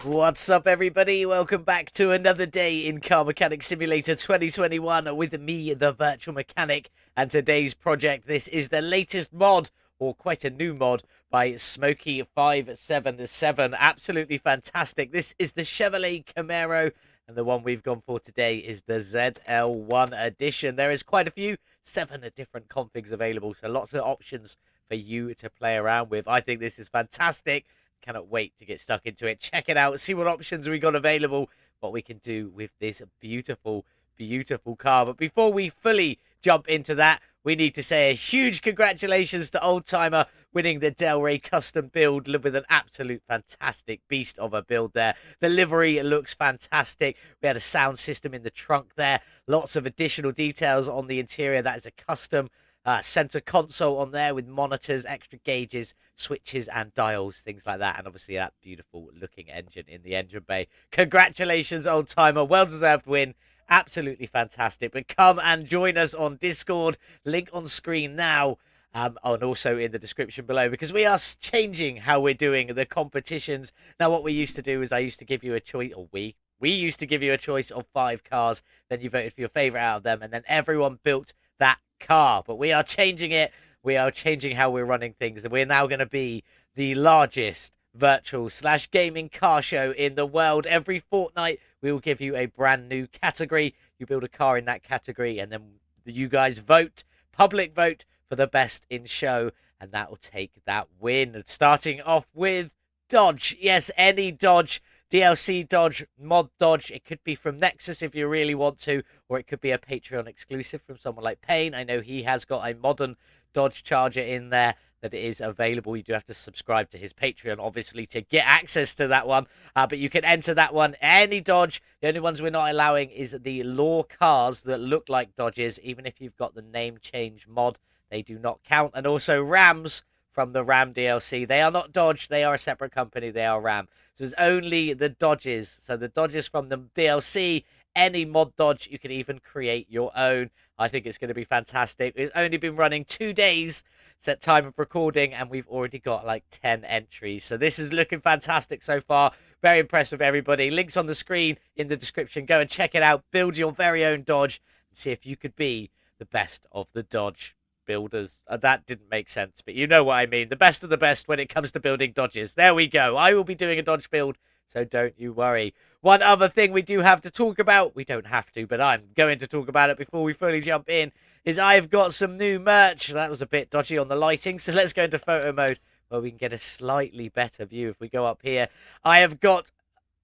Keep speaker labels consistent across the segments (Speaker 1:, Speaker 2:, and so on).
Speaker 1: What's up, everybody? Welcome back to another day in Car Mechanic Simulator 2021 with me, the Virtual Mechanic, and today's project. This is the latest mod, or quite a new mod, by Smokey577. Absolutely fantastic. This is the Chevrolet Camaro, and the one we've gone for today is the ZL1 edition. There is quite a few, 7 different configs available, so lots of options for you to play around with. I think this is fantastic. Cannot wait to get stuck into it. Check it out, see what options we got available, what we can do with this beautiful car. But before we fully jump into that, we need to say a huge congratulations to Old Timer winning the Del Rey custom build with an absolute fantastic beast of a build there. The livery looks fantastic. We had a sound system in the trunk there, lots of additional details on the interior. That is a custom center console on there with monitors, extra gauges, switches and dials, things like that. And obviously that beautiful looking engine in the engine bay. Congratulations, Old Timer. Well deserved win. Absolutely fantastic. But come and join us on Discord. Link on screen now. And also in the description below, because we are changing how we're doing the competitions. Now, what we used to do is I used to give you a choice, or we used to give you a choice of 5 cars. Then you voted for your favorite out of them, and then everyone built that car. But we are changing it. We are changing how we're running things, and we're now going to be the largest virtual/gaming car show in the world. Every fortnight we will give you a brand new category. You build a car in that category, and then you guys vote, public vote, for the best in show, and that will take that win. Starting off with Dodge. Yes, any Dodge, DLC Dodge, mod Dodge. It could be from Nexus if you really want to, or it could be a Patreon exclusive from someone like Payne. I know he has got a modern Dodge Charger in there that is available. You do have to subscribe to his Patreon, obviously, to get access to that one. But you can enter that one. Any Dodge. The only ones we're not allowing is the law cars that look like Dodges, even if you've got the name change mod. They do not count. And also Rams from the Ram DLC. They are not Dodge. They are a separate company. They are Ram. So it's only the Dodges. So the Dodges from the DLC, any mod Dodge, you can even create your own. I think it's going to be fantastic. It's only been running 2 days set time of recording, and we've already got like 10 entries. So this is looking fantastic so far. Very impressed with everybody. Links on the screen in the description. Go and check it out. Build your very own Dodge and see if you could be the best of the Dodge builders. That didn't make sense, but you know what I mean. The best of the best when it comes to building Dodges. There we go. I will be doing a Dodge build, so don't you worry. One other thing we do have to talk about, we don't have to, but I'm going to talk about it before we fully jump in, is I've got some new merch. That was a bit dodgy on the lighting, so let's go into photo mode where we can get a slightly better view. If we go up here, I have got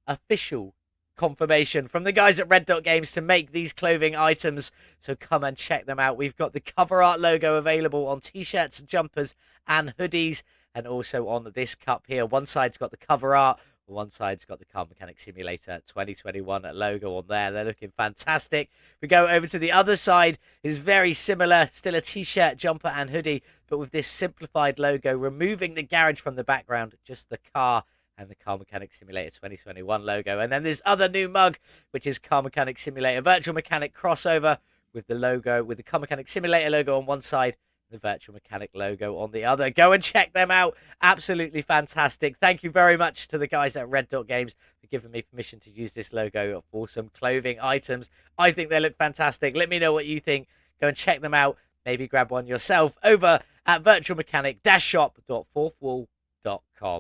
Speaker 1: official confirmation from the guys at Red Dot Games to make these clothing items, so come and check them out. We've got the cover art logo available on t-shirts, jumpers and hoodies, and also on this cup here. One side's got the cover art, one side's got the Car Mechanic Simulator 2021 logo on there. They're looking fantastic. We go over to the other side, is very similar, still a t-shirt, jumper and hoodie, but with this simplified logo, removing the garage from the background, just the car and the Car Mechanic Simulator 2021 logo. And then this other new mug, which is Car Mechanic Simulator Virtual Mechanic crossover with the logo, with the Car Mechanic Simulator logo on one side, the Virtual Mechanic logo on the other. Go and check them out. Absolutely fantastic. Thank you very much to the guys at Red Dot Games for giving me permission to use this logo for some clothing items. I think they look fantastic. Let me know what you think. Go and check them out. Maybe grab one yourself over at virtualmechanic-shop.fourthwall.com.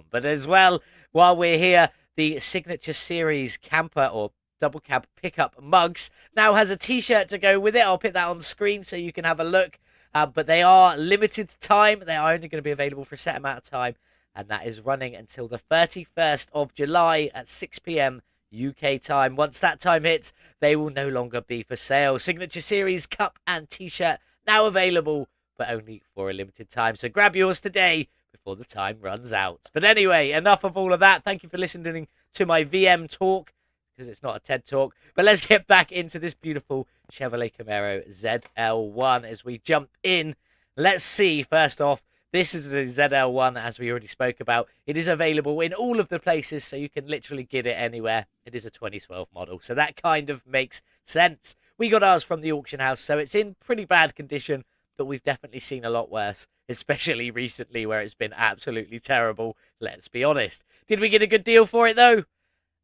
Speaker 1: But as well, while we're here, the Signature Series camper or double cab pickup mugs now has a t-shirt to go with it. I'll put that on screen so you can have a look. But they are limited time. They are only going to be available for a set amount of time, and that is running until the 31st of July at 6 p.m. UK time. Once that time hits, they will no longer be for sale. Signature Series cup and t-shirt now available, but only for a limited time. So grab yours today before the time runs out. But anyway, enough of all of that. Thank you for listening to my VM talk, because it's not a TED talk. But let's get back into this beautiful Chevrolet Camaro ZL1 as we jump in. Let's see, first off, this is the ZL1, as we already spoke about. It is available in all of the places, so you can literally get it anywhere. It is a 2012 model, so that kind of makes sense. We got ours from the auction house, so it's in pretty bad condition, but we've definitely seen a lot worse, especially recently where it's been absolutely terrible. Let's be honest. Did we get a good deal for it, though?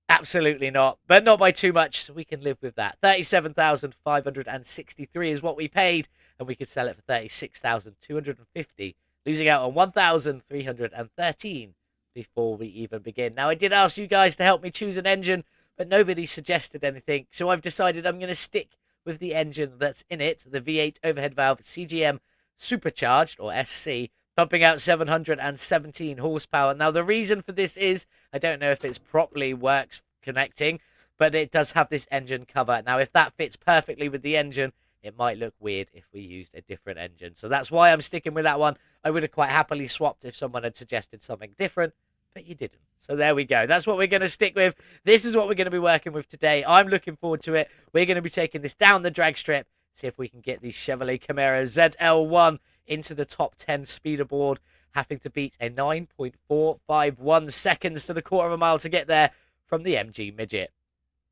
Speaker 1: Absolutely not, but not by too much, so we can live with that. 37,563 is what we paid, and we could sell it for 36,250, losing out on 1,313 before we even begin. Now, I did ask you guys to help me choose an engine, but nobody suggested anything, so I've decided I'm going to stick with the engine that's in it, the V8 overhead valve CGM Supercharged, or SC, pumping out 717 horsepower. Now, the reason for this is, I don't know if it's properly works connecting, but it does have this engine cover. Now, if that fits perfectly with the engine, it might look weird if we used a different engine. So that's why I'm sticking with that one. I would have quite happily swapped if someone had suggested something different, but you didn't. So there we go. That's what we're going to stick with. This is what we're going to be working with today. I'm looking forward to it. We're going to be taking this down the drag strip, see if we can get the Chevrolet Camaro ZL1 into the top 10 speeder board, having to beat a 9.451 seconds to the quarter of a mile to get there from the MG Midget.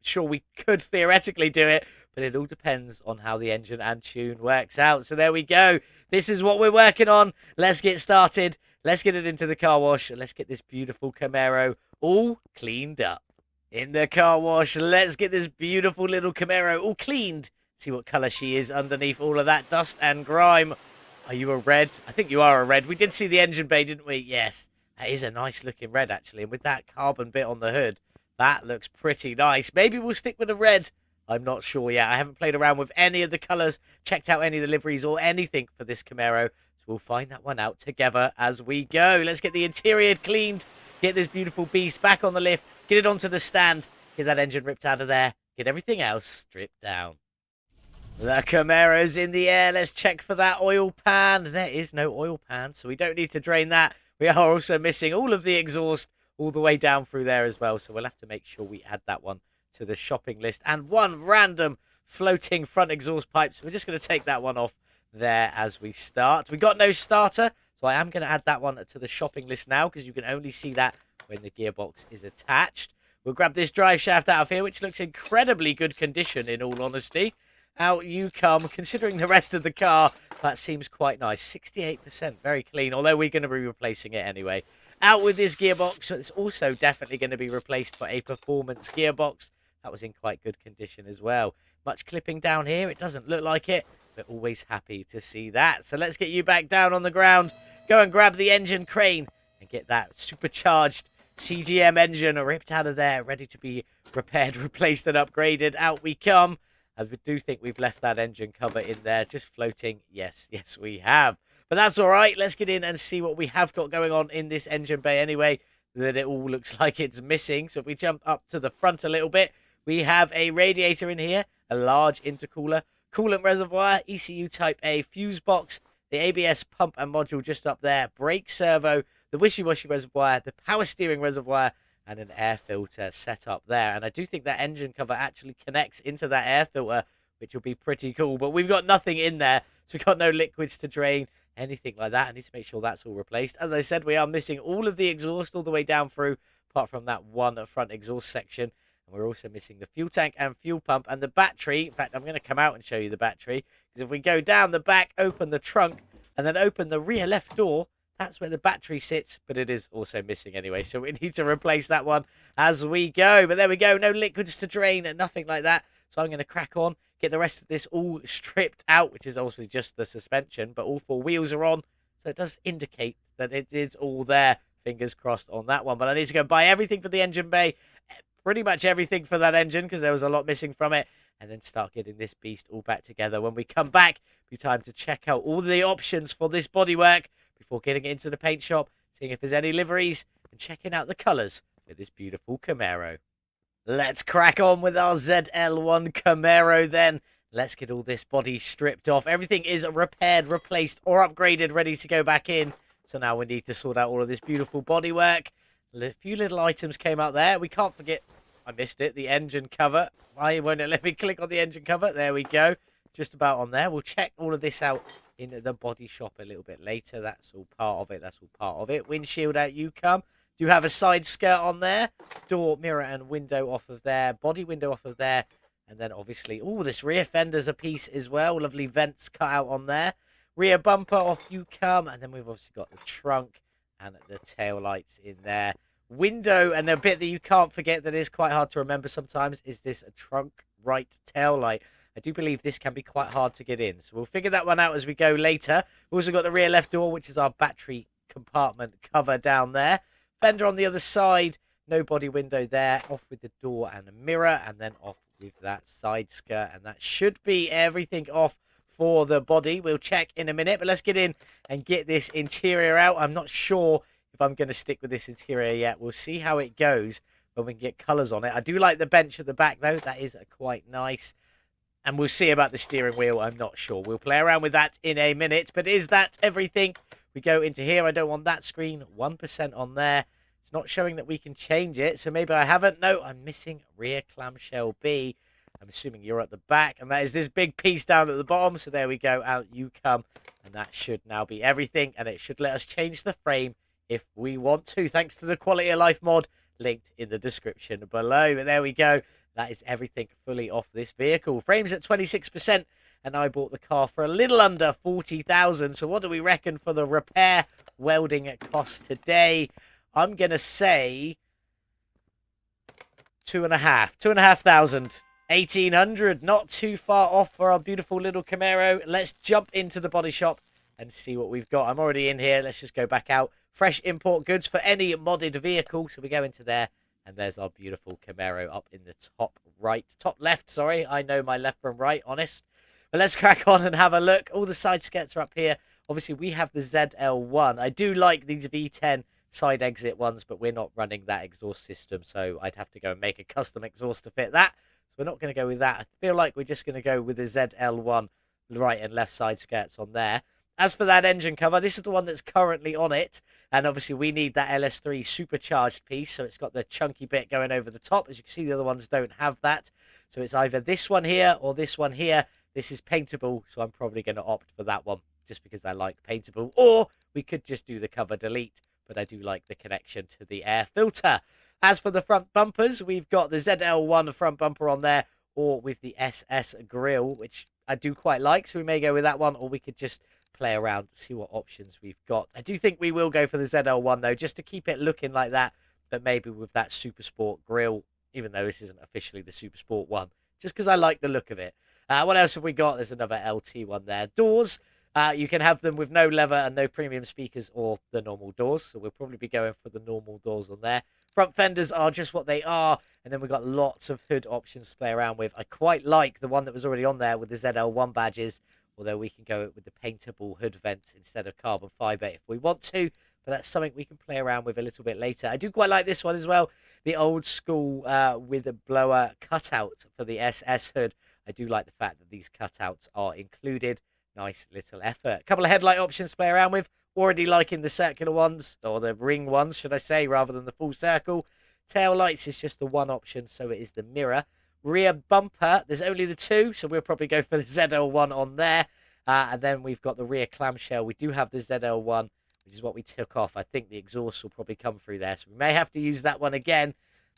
Speaker 1: Sure, we could theoretically do it, but it all depends on how the engine and tune works out. So there we go. This is what we're working on. Let's get started. Let's get it into the car wash. Let's get this beautiful Camaro all cleaned up. In the car wash, let's get this beautiful little Camaro all cleaned. See what colour she is underneath all of that dust and grime. Are you a red? I think you are a red. We did see the engine bay, didn't we? Yes. That is a nice looking red, actually. And with that carbon bit on the hood, that looks pretty nice. Maybe we'll stick with a red. I'm not sure yet. I haven't played around with any of the colours, checked out any of the liveries or anything for this Camaro. So we'll find that one out together as we go. Let's get the interior cleaned, get this beautiful beast back on the lift, get it onto the stand, get that engine ripped out of there, get everything else stripped down. The Camaro's in the air. Let's check for that oil pan. There is no oil pan, so we don't need to drain that. We are also missing all of the exhaust all the way down through there as well, so we'll have to make sure we add that one to the shopping list. And one random floating front exhaust pipe, so we're just going to take that one off there as we start. We got no starter, so I am going to add that one to the shopping list now, because you can only see that when the gearbox is attached. We'll grab this drive shaft out of here, which looks incredibly good condition, in all honesty. Out you come. Considering the rest of the car, that seems quite nice. 68%, very clean, although we're going to be replacing it anyway. Out with this gearbox, so it's also definitely going to be replaced for a performance gearbox. That was in quite good condition as well. Much clipping down here, it doesn't look like it. We're always happy to see that. So let's get you back down on the ground. Go and grab the engine crane and get that supercharged CGM engine ripped out of there, ready to be repaired, replaced and upgraded. Out we come. I do think we've left that engine cover in there, just floating. Yes, we have. But that's all right. Let's get in and see what we have got going on in this engine bay anyway, that it all looks like it's missing. So if we jump up to the front a little bit, we have a radiator in here, a large intercooler, coolant reservoir, ECU Type A fuse box, the ABS pump and module just up there, brake servo, the wishy-washy reservoir, the power steering reservoir, and an air filter set up there. And I do think that engine cover actually connects into that air filter, which will be pretty cool. But we've got nothing in there, so we've got no liquids to drain, anything like that. I need to make sure that's all replaced. As I said, we are missing all of the exhaust all the way down through, apart from that one front exhaust section. And we're also missing the fuel tank and fuel pump and the battery. In fact, I'm going to come out and show you the battery, because if we go down the back, open the trunk, and then open the rear left door, that's where the battery sits, but it is also missing anyway, so we need to replace that one as we go. But there we go, no liquids to drain and nothing like that. So I'm going to crack on, get the rest of this all stripped out, which is obviously just the suspension, but all four wheels are on, so it does indicate that it is all there. Fingers crossed on that one. But I need to go buy everything for the engine bay, pretty much everything for that engine, because there was a lot missing from it, and then start getting this beast all back together. When we come back, it'll be time to check out all the options for this bodywork before getting it into the paint shop, seeing if there's any liveries, and checking out the colours for this beautiful Camaro. Let's crack on with our ZL1 Camaro then. Let's get all this body stripped off. Everything is repaired, replaced, or upgraded, ready to go back in. So now we need to sort out all of this beautiful bodywork. A few little items came out there. We can't forget, I missed it, the engine cover. Why won't it let me click on the engine cover? There we go. Just about on there. We'll check all of this out in the body shop a little bit later. That's all part of it. That's all part of it. Windshield out you come. Do have a side skirt on there. Door, mirror, and window off of there. Body window off of there. And then obviously, oh, this rear fender's a piece as well. Lovely vents cut out on there. Rear bumper off you come. And then we've obviously got the trunk and the tail lights in there. window. And the bit that you can't forget that is quite hard to remember sometimes is this trunk right tail light. I do believe this can be quite hard to get in, so we'll figure that one out as we go later. We've also got the rear left door, which is our battery compartment cover down there. Fender on the other side, no body window there. Off with the door and a mirror, and then off with that side skirt, and that should be everything off for the body. We'll check in a minute, but let's get in and get this interior out. I'm not sure if I'm going to stick with this interior yet. We'll see how it goes when we can get colours on it. I do like the bench at the back, though. That is quite nice. And we'll see about the steering wheel. I'm not sure. We'll play around with that in a minute. But is that everything? We go into here. I don't want that screen. 1% on there. It's not showing that we can change it. So maybe I haven't. No, I'm missing rear clamshell B. I'm assuming you're at the back. And that is this big piece down at the bottom. So there we go. Out you come. And that should now be everything. And it should let us change the frame if we want to. Thanks to the Quality of Life mod linked in the description below. But there we go. That is everything fully off this vehicle. Frames at 26%, and I bought the car for a little under 40,000. So what do we reckon for the repair welding cost today? I'm going to say 2,500. 1,800. Not too far off for our beautiful little Camaro. Let's jump into the body shop and see what we've got. I'm already in here. Let's just go back out. Fresh import goods for any modded vehicle. So we go into there. And there's our beautiful Camaro up in the top left, sorry. I know my left from right, honest. But let's crack on and have a look. All the side skirts are up here. Obviously, we have the ZL1. I do like these V10 side exit ones, but we're not running that exhaust system. So I'd have to go and make a custom exhaust to fit that. So we're not going to go with that. I feel like we're just going to go with the ZL1 right and left side skirts on there. As for that engine cover, this is the one that's currently on it. And obviously, we need that LS3 supercharged piece. So it's got the chunky bit going over the top. As you can see, the other ones don't have that. So it's either this one here or this one here. This is paintable, so I'm probably going to opt for that one just because I like paintable. Or we could just do the cover delete, but I do like the connection to the air filter. As for the front bumpers, we've got the ZL1 front bumper on there, or with the SS grille, which I do quite like. So we may go with that one, or we could just play around, see what options we've got. I do think we will go for the ZL1 though, just to keep it looking like that, but maybe with that Super Sport grille, even though this isn't officially the Super Sport one, just because I like the look of it. What else have we got? There's another LT one there. Doors, you can have them with no leather and no premium speakers or the normal doors, so we'll probably be going for the normal doors on there. Front fenders are just what they are, and then we've got lots of hood options to play around with. I quite like the one that was already on there with the ZL1 badges, although we can go with the paintable hood vent instead of carbon fibre if we want to. But that's something we can play around with a little bit later. I do quite like this one as well. The old school with a blower cutout for the SS hood. I do like the fact that these cutouts are included. Nice little effort. A couple of headlight options to play around with. Already liking the circular ones, or the ring ones, should I say, rather than the full circle. Tail lights is just the one option, so it is the mirror. Rear bumper, there's only the two, so we'll probably go for the ZL1 on there. And then we've got the rear clamshell. We do have the ZL1, which is what we took off. I think the exhaust will probably come through there, so we may have to use that one again.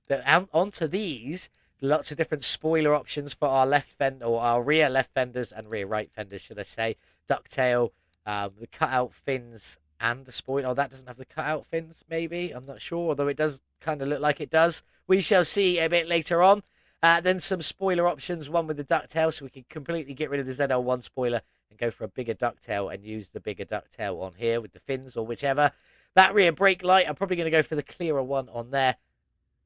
Speaker 1: But onto these, lots of different spoiler options for our left fender, or our rear left fenders and rear right fenders, should I say. Ducktail, the cutout fins, and the spoiler. Oh, that doesn't have the cutout fins, maybe. I'm not sure, although it does kind of look like it does. We shall see a bit later on. Then some spoiler options, one with the ducktail, so we can completely get rid of the ZL1 spoiler and go for a bigger ducktail and use the bigger ducktail on here with the fins or whichever. That rear brake light, I'm probably going to go for the clearer one on there.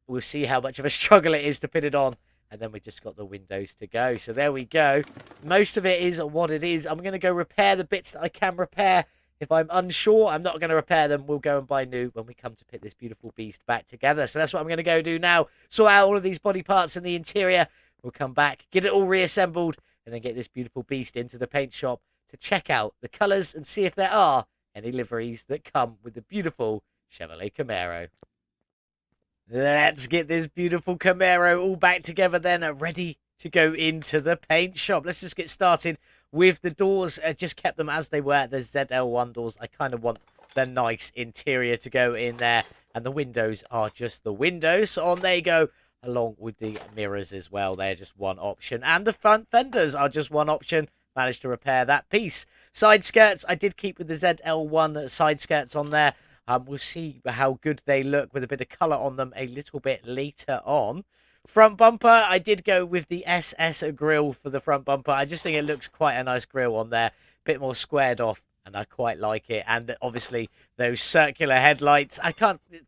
Speaker 1: We'll see how much of a struggle it is to put it on. And then we just got the windows to go. So there we go. Most of it is what it is. I'm going to go repair the bits that I can repair. If I'm unsure, I'm not going to repair them. We'll go and buy new when we come to put this beautiful beast back together. So that's what I'm going to go do now. Sort out all of these body parts in the interior. We'll come back, get it all reassembled, and then get this beautiful beast into the paint shop to check out the colours and see if there are any liveries that come with the beautiful Chevrolet Camaro. Let's get this beautiful Camaro all back together then, ready to go into the paint shop. Let's just get started with the doors. I just kept them as they were, the ZL1 doors. I kind of want the nice interior to go in there, and the windows are just the windows. So on they go, along with the mirrors as well. They're just one option, and the front fenders are just one option. Managed to repair that piece. Side skirts, I did keep with the ZL1 side skirts on there. We'll see how good they look with a bit of colour on them a little bit later on. Front bumper, I did go with the SS grille for the front bumper. I just think it looks quite a nice grille on there, bit more squared off, and I quite like it. And obviously those circular headlights,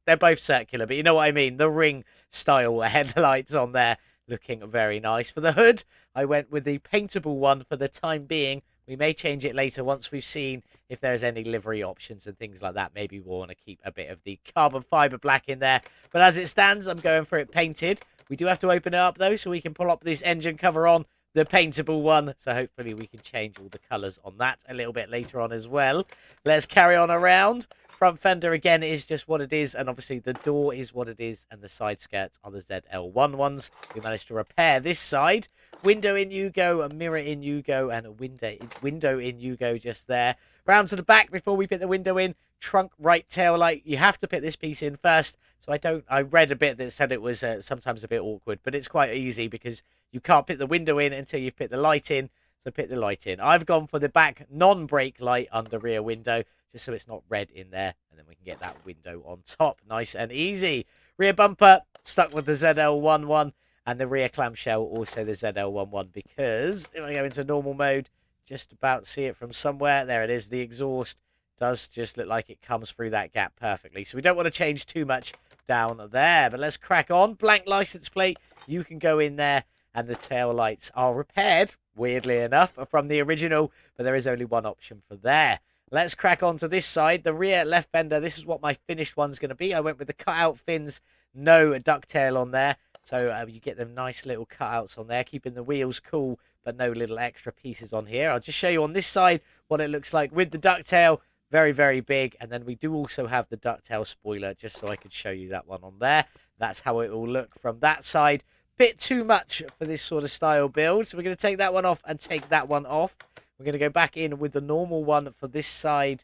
Speaker 1: they're both circular, but you know what I mean, the ring style headlights on there, looking very nice. For the hood, I went with the paintable one for the time being. We may change it later once we've seen if there's any livery options and things like that. Maybe we'll want to keep a bit of the carbon fiber black in there. But as it stands, I'm going for it painted. We do have to open it up, though, so we can pull up this engine cover on the paintable one. So hopefully we can change all the colours on that a little bit later on as well. Let's carry on around. Front fender, again, is just what it is. And obviously the door is what it is. And the side skirts are the ZL1 ones. We managed to repair this side. Window in you go, a mirror in you go, and a window in you go just there. Round to the back before we put the window in. Trunk right tail light. You have to put this piece in first. So I read a bit that said it was sometimes a bit awkward, but it's quite easy because you can't put the window in until you've put the light in. So put the light in. I've gone for the back non-brake light under rear window, just so it's not red in there. And then we can get that window on top. Nice and easy. Rear bumper, stuck with the ZL1 one. And the rear clamshell, also the ZL1 because if I go into normal mode, just about see it from somewhere. There it is. The exhaust does just look like it comes through that gap perfectly. So we don't want to change too much down there. But let's crack on. Blank license plate. You can go in there. And the tail lights are repaired, weirdly enough, from the original. But there is only one option for there. Let's crack on to this side. The rear left fender. This is what my finished one's going to be. I went with the cutout fins. No ducktail on there. So you get them nice little cutouts on there, keeping the wheels cool, but no little extra pieces on here. I'll just show you on this side what it looks like with the ducktail. Very, very big. And then we do also have the ducktail spoiler, just so I could show you that one on there. That's how it will look from that side. Bit too much for this sort of style build. So we're going to take that one off and take that one off. We're going to go back in with the normal one for this side.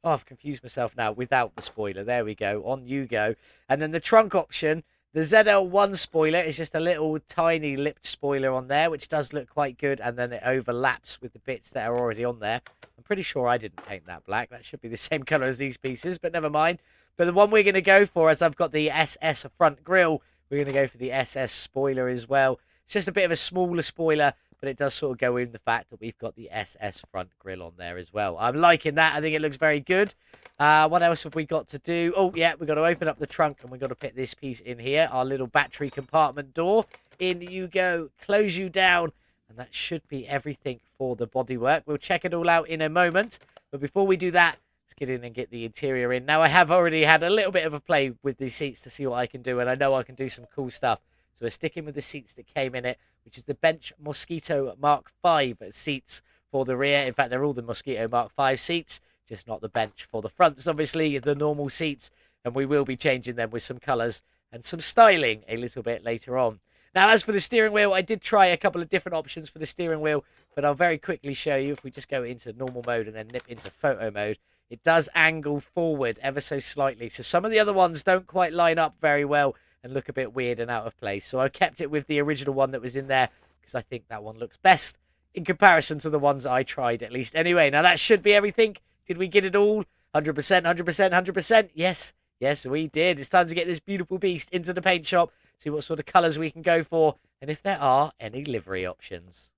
Speaker 1: Oh, I've confused myself now. Without the spoiler. There we go. On you go. And then the trunk option. The ZL1 spoiler is just a little tiny lipped spoiler on there, which does look quite good, and then it overlaps with the bits that are already on there. I'm pretty sure I didn't paint that black. That should be the same colour as these pieces, but never mind. But the one we're going to go for, as I've got the SS front grille, we're going to go for the SS spoiler as well. It's just a bit of a smaller spoiler, but it does sort of go in the fact that we've got the SS front grille on there as well. I'm liking that. I think it looks very good. What else have we got to do? Oh, yeah, we've got to open up the trunk and we've got to put this piece in here. Our little battery compartment door. In you go. Close you down. And that should be everything for the bodywork. We'll check it all out in a moment. But before we do that, let's get in and get the interior in. Now, I have already had a little bit of a play with these seats to see what I can do. And I know I can do some cool stuff. So we're sticking with the seats that came in it, which is the Bench Mosquito Mark V seats for the rear. In fact, they're all the Mosquito Mark V seats, just not the bench for the fronts, obviously, the normal seats. And we will be changing them with some colours and some styling a little bit later on. Now, as for the steering wheel, I did try a couple of different options for the steering wheel, but I'll very quickly show you. If we just go into normal mode and then nip into photo mode, it does angle forward ever so slightly. So some of the other ones don't quite line up very well and look a bit weird and out of place. So I kept it with the original one that was in there because I think that one looks best in comparison to the ones I tried, at least. Anyway, now that should be everything. Did we get it all? 100%, 100%, 100%? Yes, yes, we did. It's time to get this beautiful beast into the paint shop, see what sort of colours we can go for, and if there are any livery options.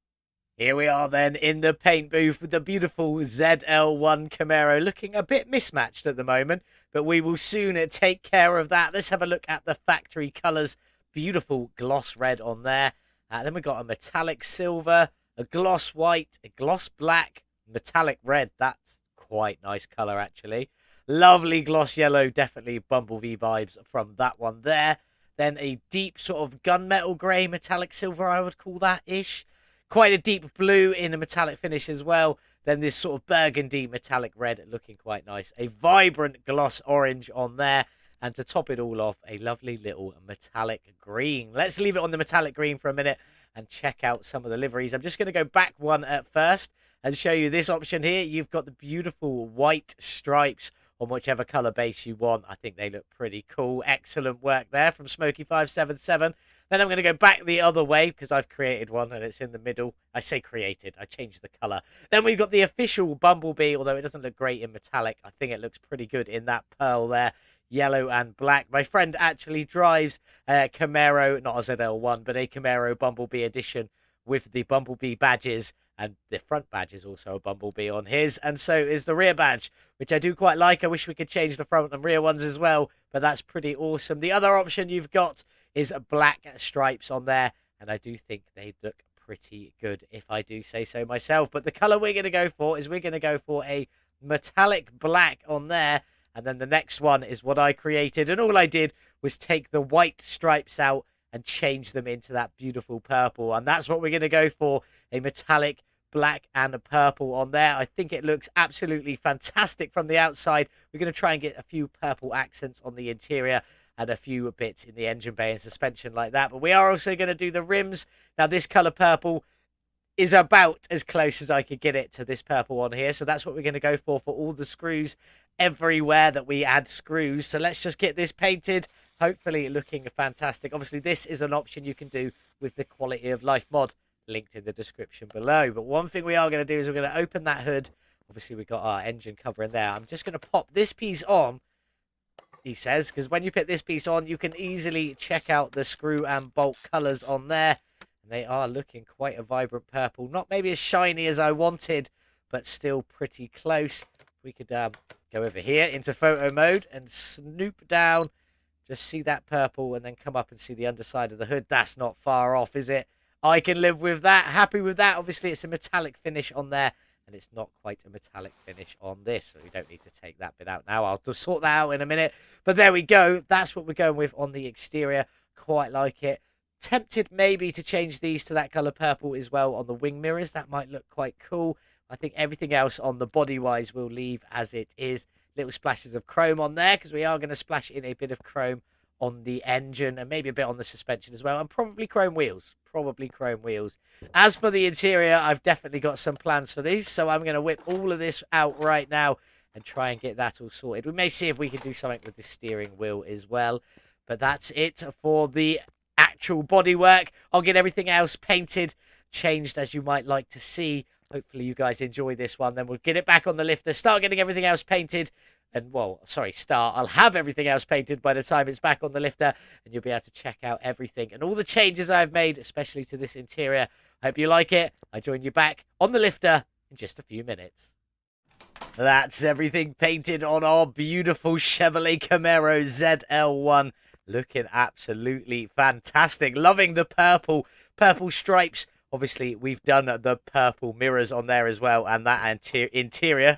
Speaker 1: Here we are then in the paint booth with the beautiful ZL1 Camaro, looking a bit mismatched at the moment, but we will soon take care of that. Let's have a look at the factory colours. Beautiful gloss red on there. Then we've got a metallic silver, a gloss white, a gloss black, metallic red. That's quite nice colour, actually. Lovely gloss yellow, definitely Bumblebee vibes from that one there. Then a deep sort of gunmetal grey metallic silver, I would call that-ish. Quite a deep blue in a metallic finish as well. Then this sort of burgundy metallic red looking quite nice. A vibrant gloss orange on there. And to top it all off, a lovely little metallic green. Let's leave it on the metallic green for a minute and check out some of the liveries. I'm just going to go back one at first and show you this option here. You've got the beautiful white stripes on whichever color base you want. I think they look pretty cool. Excellent work there from Smokey577. Then I'm going to go back the other way because I've created one and it's in the middle. I say created, I changed the color. Then we've got the official Bumblebee, although it doesn't look great in metallic. I think it looks pretty good in that pearl there, yellow and black. My friend actually drives a Camaro, not a ZL1, but a Camaro Bumblebee edition with the Bumblebee badges, and the front badge is also a Bumblebee on his, and so is the rear badge, which I do quite like. I wish we could change the front and rear ones as well, but that's pretty awesome. The other option you've got is black stripes on there, and I do think they look pretty good, if I do say so myself. But the color we're going to go for is we're going to go for a metallic black on there, and then the next one is what I created, and all I did was take the white stripes out and change them into that beautiful purple, and that's what we're going to go for, a metallic black and a purple on there. I think it looks absolutely fantastic from the outside. We're going to try and get a few purple accents on the interior and a few bits in the engine bay and suspension like that, but we are also going to do the rims. Now this color purple is about as close as I could get it to this purple on here, so that's what we're going to go for all the screws everywhere that we add screws. So let's just get this painted, hopefully looking fantastic. Obviously this is an option you can do with the quality of life mod linked in the description below, but one thing we are going to do is we're going to open that hood. Obviously we've got our engine cover in there. I'm just going to pop this piece on, he says, because when you put this piece on you can easily check out the screw and bolt colors on there. They are looking quite a vibrant purple. Not maybe as shiny as I wanted, but still pretty close. We could go over here into photo mode and snoop down. Just see that purple and then come up and see the underside of the hood. That's not far off, is it? I can live with that. Happy with that. Obviously, it's a metallic finish on there, and it's not quite a metallic finish on this. So we don't need to take that bit out now. I'll just sort that out in a minute. But there we go. That's what we're going with on the exterior. Quite like it. Tempted maybe to change these to that color purple as well on the wing mirrors. That might look quite cool. I think everything else on the body wise we'll leave as it is. Little splashes of chrome on there because we are going to splash in a bit of chrome on the engine and maybe a bit on the suspension as well, and probably chrome wheels. As for the interior, I've definitely got some plans for these, so I'm going to whip all of this out right now and try and get that all sorted. We may see if we can do something with the steering wheel as well, but that's it for the actual bodywork. I'll get everything else painted, changed as you might like to see. Hopefully you guys enjoy this one. Then we'll get it back on the lifter, start getting everything else painted. And, well, sorry, I'll have everything else painted by the time it's back on the lifter, and you'll be able to check out everything and all the changes I've made, especially to this interior. I hope you like it. I join you back on the lifter in just a few minutes. That's everything painted on our beautiful Chevrolet Camaro ZL1. Looking absolutely fantastic. Loving the purple stripes. Obviously, we've done the purple mirrors on there as well, and that interior,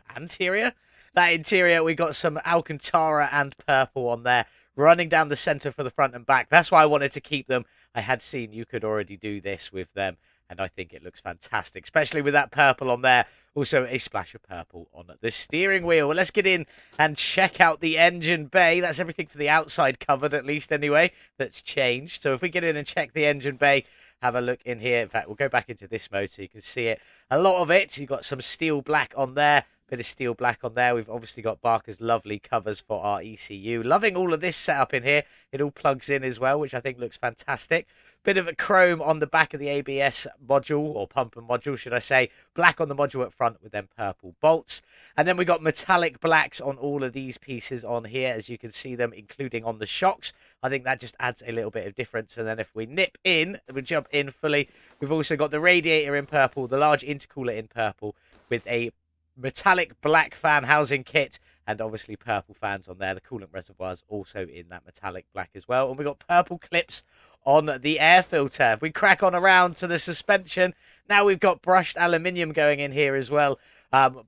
Speaker 1: we got some Alcantara and purple on there, running down the center for the front and back. That's why I wanted to keep them. I had seen you could already do this with them, and I think it looks fantastic, especially with that purple on there. Also, a splash of purple on the steering wheel. Well, let's get in and check out the engine bay. That's everything for the outside covered, at least anyway, that's changed. So if we get in and check the engine bay, have a look in here. In fact, we'll go back into this mode so you can see it. A lot of it, you've got some steel black on there. Bit of steel black on there. We've obviously got Barker's lovely covers for our ECU. Loving all of this setup in here. It all plugs in as well, which I think looks fantastic. Bit of a chrome on the back of the ABS module, or pumper module, should I say. Black on the module at front with them purple bolts. And then we got metallic blacks on all of these pieces on here, as you can see them, including on the shocks. I think that just adds a little bit of difference. And then if we nip in, we jump in fully, we've also got the radiator in purple, the large intercooler in purple, with a metallic black fan housing kit, and obviously purple fans on there. The coolant reservoirs also in that metallic black as well. And we've got purple clips on the air filter. If we crack on around to the suspension, now we've got brushed aluminium going in here as well.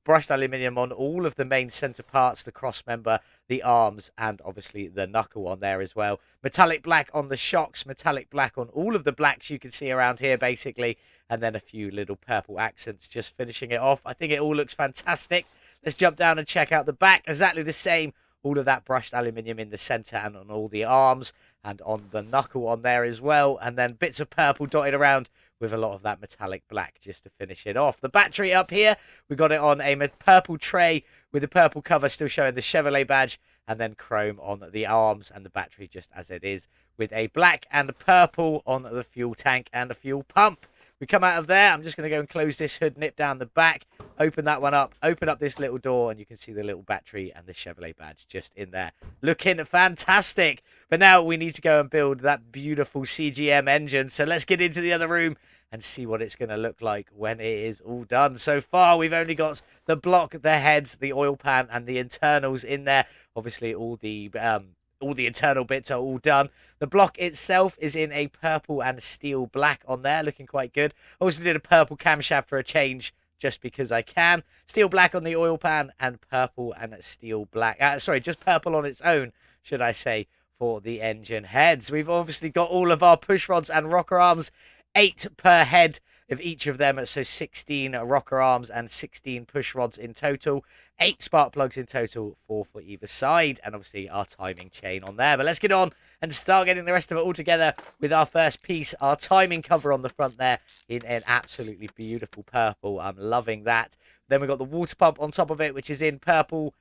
Speaker 1: Brushed aluminium on all of the main center parts, the cross member, the arms, and obviously the knuckle on there as well. Metallic black on the shocks, metallic black on all of the blacks you can see around here basically, and then a few little purple accents just finishing it off. I think it all looks fantastic. Let's jump down and check out the back. Exactly the same all of that brushed aluminium in the center and on all the arms and on the knuckle on there as well. And then bits of purple dotted around with a lot of that metallic black just to finish it off. The battery up here, we got it on a purple tray with the purple cover still showing the Chevrolet badge, and then chrome on the arms and the battery just as it is, with a black and purple on the fuel tank and the fuel pump. We come out of there. I'm just going to go and close this hood, nip down the back, open that one up, open up this little door, and you can see the little battery and the Chevrolet badge just in there. Looking fantastic. But now we need to go and build that beautiful CGM engine. So let's get into the other room and see what it's going to look like when it is all done. So far, we've only got the block, the heads, the oil pan, and the internals in there. Obviously, all the internal bits are all done. The block itself is in a purple and steel black on there, looking quite good. Also did a purple camshaft for a change, just because I can. Steel black on the oil pan and purple and steel black. Just purple on its own, should I say, for the engine heads. We've obviously got all of our push rods and rocker arms, 8 per head of each of them, so 16 rocker arms and 16 push rods in total, 8 spark plugs in total, 4 for either side, and obviously our timing chain on there. But let's get on and start getting the rest of it all together with our first piece, our timing cover on the front there in an absolutely beautiful purple. I'm loving that. Then we've got the water pump on top of it, which is in purple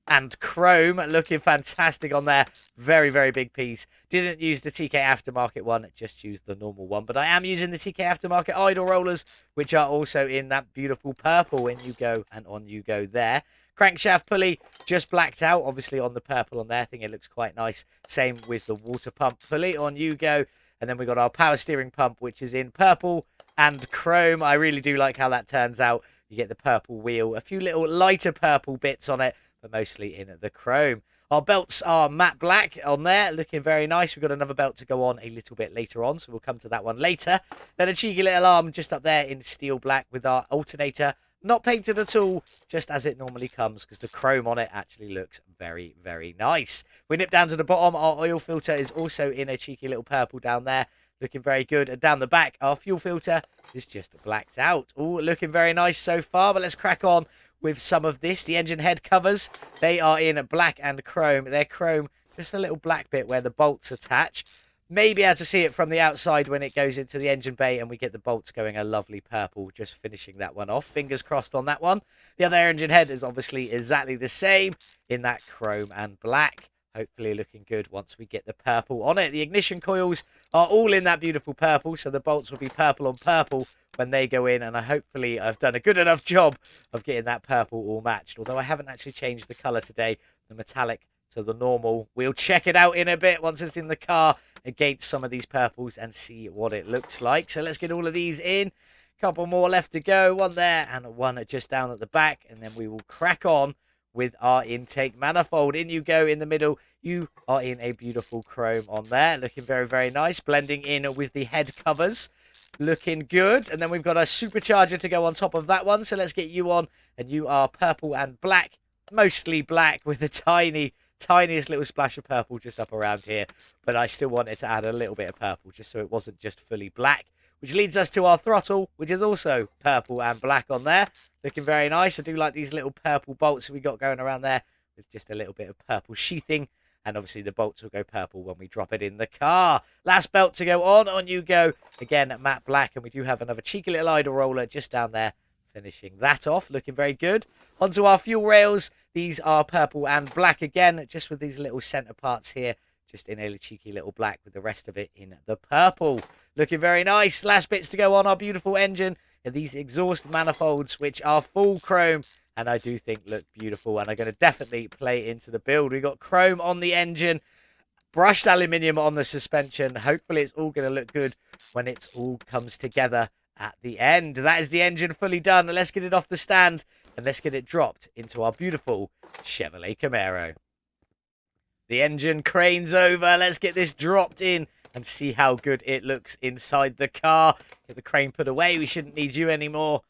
Speaker 1: and chrome, looking fantastic on there. Very, very big piece. Didn't use the TK Aftermarket one, just used the normal one. But I am using the TK Aftermarket idle rollers, which are also in that beautiful purple. In you go, and on you go there. Crankshaft pulley just blacked out, obviously on the purple on there. I think it looks quite nice. Same with the water pump pulley. On you go. And then we got our power steering pump, which is in purple and chrome. I really do like how that turns out. You get the purple wheel, a few little lighter purple bits on it, but mostly in the chrome. Our belts are matte black on there, looking very nice. We've got another belt to go on a little bit later on, so we'll come to that one later. Then a cheeky little arm just up there in steel black with our alternator. Not painted at all, just as it normally comes, because the chrome on it actually looks very, very nice. We nip down to the bottom. Our oil filter is also in a cheeky little purple down there, looking very good. And down the back, our fuel filter is just blacked out. All looking very nice so far, but let's crack on with some of this. The engine head covers, they are in black and chrome. They're chrome, just a little black bit where the bolts attach. Maybe able to see it from the outside when it goes into the engine bay and we get the bolts going a lovely purple, just finishing that one off. Fingers crossed on that one. The other engine head is obviously exactly the same in that chrome and black. Hopefully looking good once we get the purple on it. The ignition coils are all in that beautiful purple, so the bolts will be purple on purple when they go in, and hopefully I've done a good enough job of getting that purple all matched, although I haven't actually changed the colour today, the metallic to the normal. We'll check it out in a bit once it's in the car against some of these purples and see what it looks like. So let's get all of these in. Couple more left to go, one there and one just down at the back, and then we will crack on with our intake manifold. In you go in the middle. You are in a beautiful chrome on there, looking very, very nice, blending in with the head covers, looking good. And then we've got a supercharger to go on top of that one, so let's get you on, and you are purple and black, mostly black, with a tiniest little splash of purple just up around here, but I still wanted to add a little bit of purple just so it wasn't just fully black, which leads us to our throttle, which is also purple and black on there, looking very nice. I do like these little purple bolts we got going around there with just a little bit of purple sheathing, and obviously the bolts will go purple when we drop it in the car. Last belt to go on you go, again matte black, and we do have another cheeky little idle roller just down there, finishing that off, looking very good. Onto our fuel rails. These are purple and black again, just with these little center parts here, just in a cheeky little black with the rest of it in the purple. Looking very nice. Last bits to go on our beautiful engine are these exhaust manifolds, which are full chrome, and I do think look beautiful, and are going to definitely play into the build. We've got chrome on the engine, brushed aluminium on the suspension. Hopefully it's all going to look good when it all comes together at the end. That is the engine fully done. Let's get it off the stand and let's get it dropped into our beautiful Chevrolet Camaro. The engine cranes over. Let's get this dropped in and see how good it looks inside the car. Get the crane put away. We shouldn't need you anymore.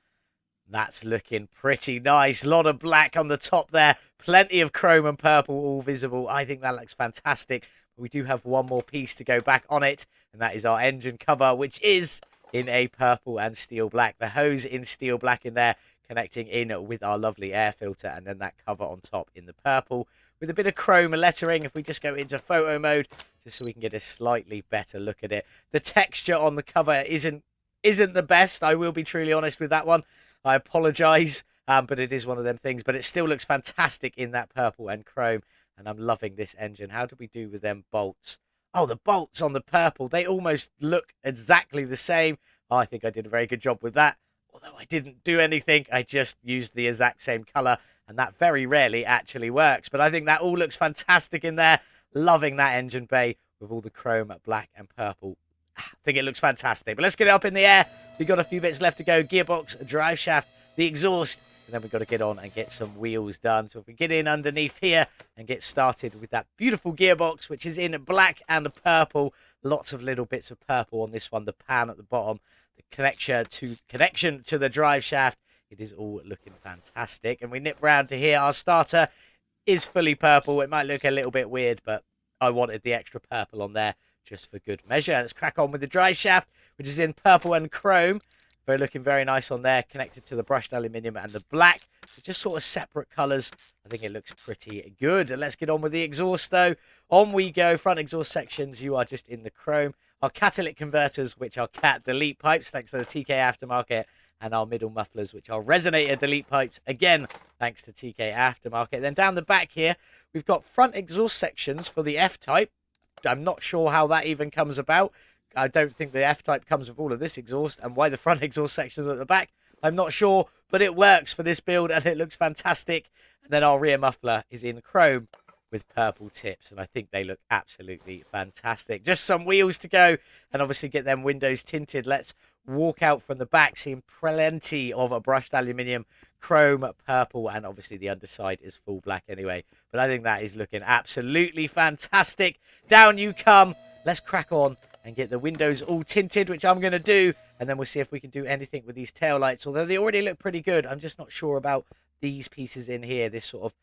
Speaker 1: That's looking pretty nice. A lot of black on the top there. Plenty of chrome and purple all visible. I think that looks fantastic. We do have one more piece to go back on it, and that is our engine cover, which is in a purple and steel black. The hose in steel black in there, connecting in with our lovely air filter, and then that cover on top in the purple. with a bit of chrome lettering. If we just go into photo mode, just so we can get a slightly better look at it. The texture on the cover isn't the best. I will be truly honest with that one. I apologise, but it is one of them things. But it still looks fantastic in that purple and chrome, and I'm loving this engine. How do we do with them bolts? Oh, the bolts on the purple, they almost look exactly the same. Oh, I think I did a very good job with that. Although I didn't do anything, I just used the exact same colour, and that very rarely actually works. But I think that all looks fantastic in there. Loving that engine bay with all the chrome, black and purple. I think it looks fantastic. But let's get it up in the air. We've got a few bits left to go. Gearbox, drive shaft, the exhaust, and then we've got to get on and get some wheels done. So if we get in underneath here and get started with that beautiful gearbox, which is in black and purple. Lots of little bits of purple on this one. The pan at the bottom, the connection to the drive shaft. It is all looking fantastic. And we nip round to here. Our starter is fully purple. It might look a little bit weird, but I wanted the extra purple on there just for good measure. Let's crack on with the drive shaft, which is in purple and chrome. Looking very nice on there, connected to the brushed aluminium and the black. So just sort of separate colours. I think it looks pretty good. And let's get on with the exhaust, though. On we go. Front exhaust sections, you are just in the chrome. Our catalytic converters, which are cat delete pipes, thanks to the TKAftermarket. And our middle mufflers, which are resonator delete pipes, again, thanks to TKAftermarket. Then down the back here, we've got front exhaust sections for the F-Type. I'm not sure how that even comes about. I don't think the F-Type comes with all of this exhaust, and why the front exhaust sections at the back, I'm not sure, but it works for this build, and it looks fantastic. And then our rear muffler is in chrome with purple tips, and I think they look absolutely fantastic. Just some wheels to go, and obviously get them windows tinted. Let's walk out from the back, seeing plenty of a brushed aluminium, chrome, purple, and obviously the underside is full black anyway. But I think that is looking absolutely fantastic. Down you come. Let's crack on and get the windows all tinted, which I'm going to do, and then we'll see if we can do anything with these taillights. Although they already look pretty good, I'm just not sure about these pieces in here, this sort of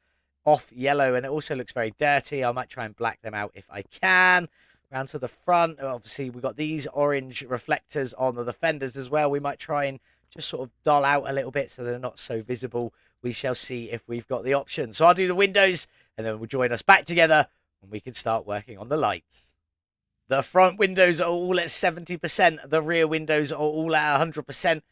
Speaker 1: off yellow, and it also looks very dirty. I might try and black them out if I can. Round to the front, obviously we've got these orange reflectors on the fenders as well. We might try and just sort of dull out a little bit so they're not so visible. We shall see if we've got the option. So I'll do the windows, and then we'll join us back together and we can start working on the lights. The front windows are all at 70%. The rear windows are all at 100%.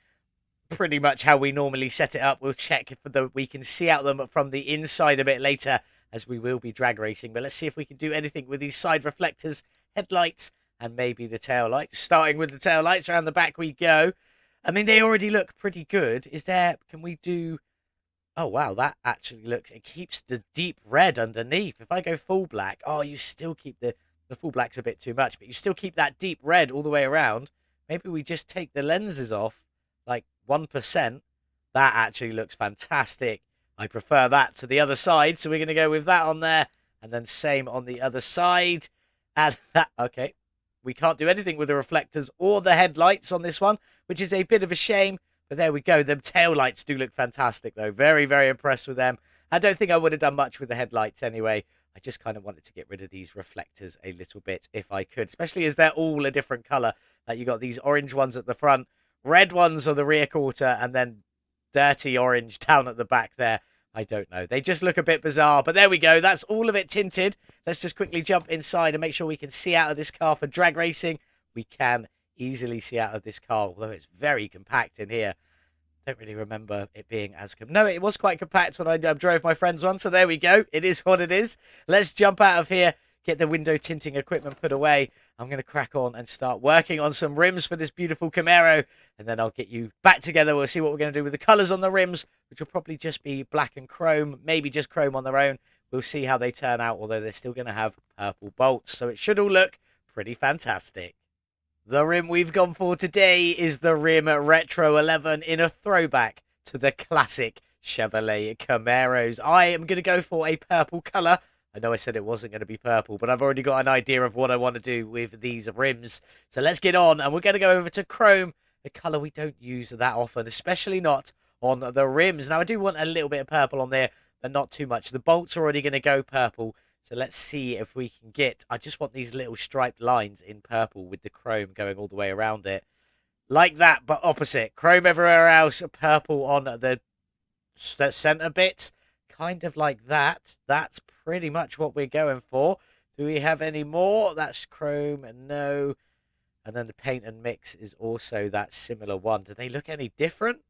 Speaker 1: Pretty much how we normally set it up. We'll check if we can see out them from the inside a bit later, as we will be drag racing. But let's see if we can do anything with these side reflectors, headlights, and maybe the tail lights. Starting with the tail lights, around the back we go. I mean, they already look pretty good. Can we do... Oh, wow, that actually looks... It keeps the deep red underneath. If I go full black, oh, you still keep the full black's a bit too much, but you still keep that deep red all the way around. Maybe we just take the lenses off, like 1%. That actually looks fantastic. I prefer that to the other side, so we're going to go with that on there, and then same on the other side. And that, okay, we can't do anything with the reflectors or the headlights on this one, which is a bit of a shame, but there we go. The tail lights do look fantastic, though. Very, very impressed with them. I don't think I would have done much with the headlights anyway. I just kind of wanted to get rid of these reflectors a little bit if I could, especially as they're all a different colour. Like you got these orange ones at the front, red ones on the rear quarter, and then dirty orange down at the back there. I don't know. They just look a bit bizarre, but there we go. That's all of it tinted. Let's just quickly jump inside and make sure we can see out of this car for drag racing. We can easily see out of this car, although it's very compact in here. Don't really remember it being as... No, it was quite compact when I drove my friend's one, so there we go. It is what it is. Let's jump out of here, get the window tinting equipment put away. I'm going to crack on and start working on some rims for this beautiful Camaro, and then I'll get you back together. We'll see what we're going to do with the colours on the rims, which will probably just be black and chrome, maybe just chrome on their own. We'll see how they turn out, although they're still going to have purple bolts, so it should all look pretty fantastic. The rim we've gone for today is the Rim Retro 11 in a throwback to the classic Chevrolet Camaros. I am going to go for a purple colour. I know I said it wasn't going to be purple, but I've already got an idea of what I want to do with these rims. So let's get on, and we're going to go over to chrome, a colour we don't use that often, especially not on the rims. Now, I do want a little bit of purple on there, but not too much. The bolts are already going to go purple. So let's see if we can get... I just want these little striped lines in purple with the chrome going all the way around it. Like that, but opposite. Chrome everywhere else, purple on the centre bit. Kind of like that. That's pretty much what we're going for. Do we have any more? That's chrome, no. And then the paint and mix is also that similar one. Do they look any different?